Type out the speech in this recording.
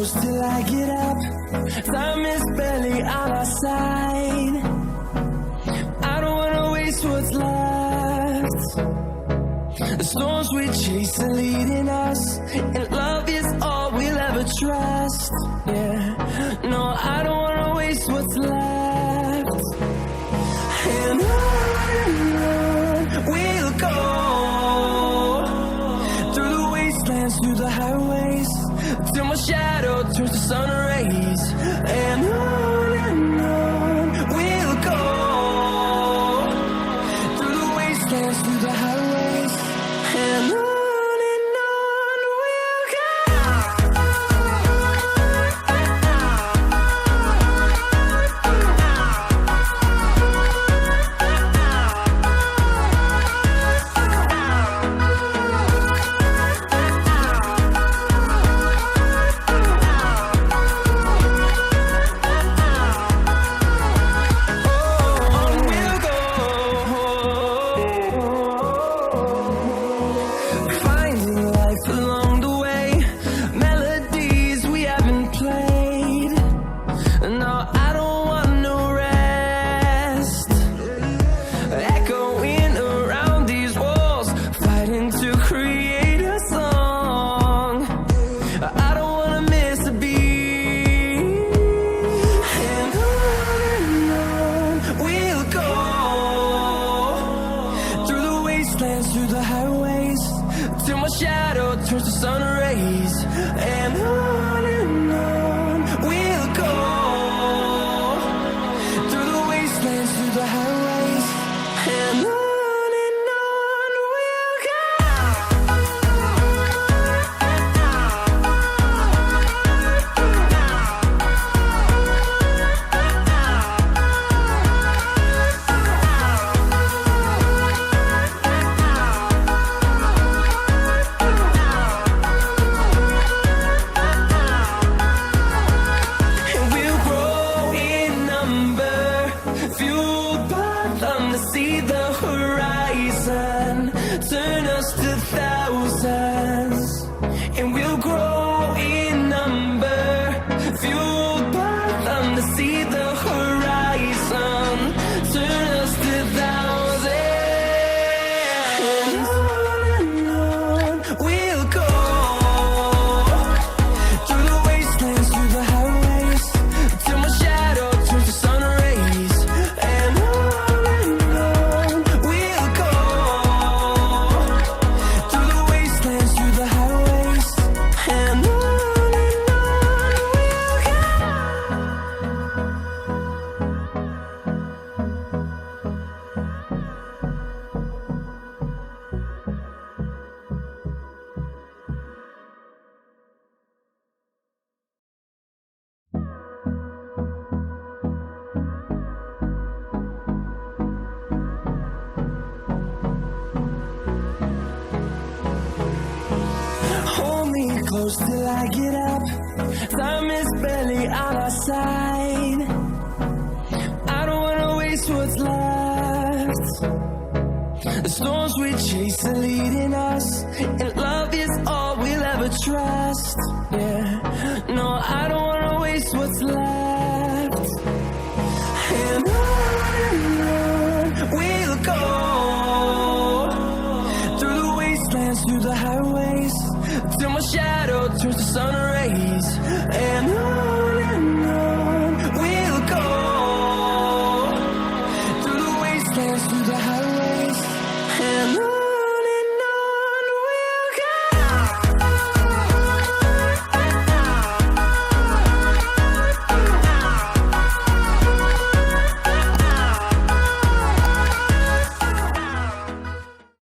close till I get up. Time is barely on our side. I don't wanna waste what's left. The storms we chase are leading us, and love is all we'll ever trust. Yeah, no, I don't wanna waste what's left. And on we'll go, through the wastelands, through the highways, till my shadow turns to sun rays. And on we'll go, through the wastelands, through the highways, and on we'll go. Through the highways, till my shadow turns to sun rays. And on we'll go, through the wastelands, through the highways, and on we'll go. See the horizon, turn us to thousands, and we'll grow in number, fueled by them to see the horizon, turn us to thousands, and on we'll go, through the wastelands, through the highways, till my shadow turns to sun rays. And close till I get up. Time is barely on our side. I don't wanna waste what's left. The storms we chase are leading us, and love is all we'll ever trust. Yeah, no, I don't wanna waste what's left. And on we'll go, through the wastelands, through the highways, till my shadow turns to sun rays.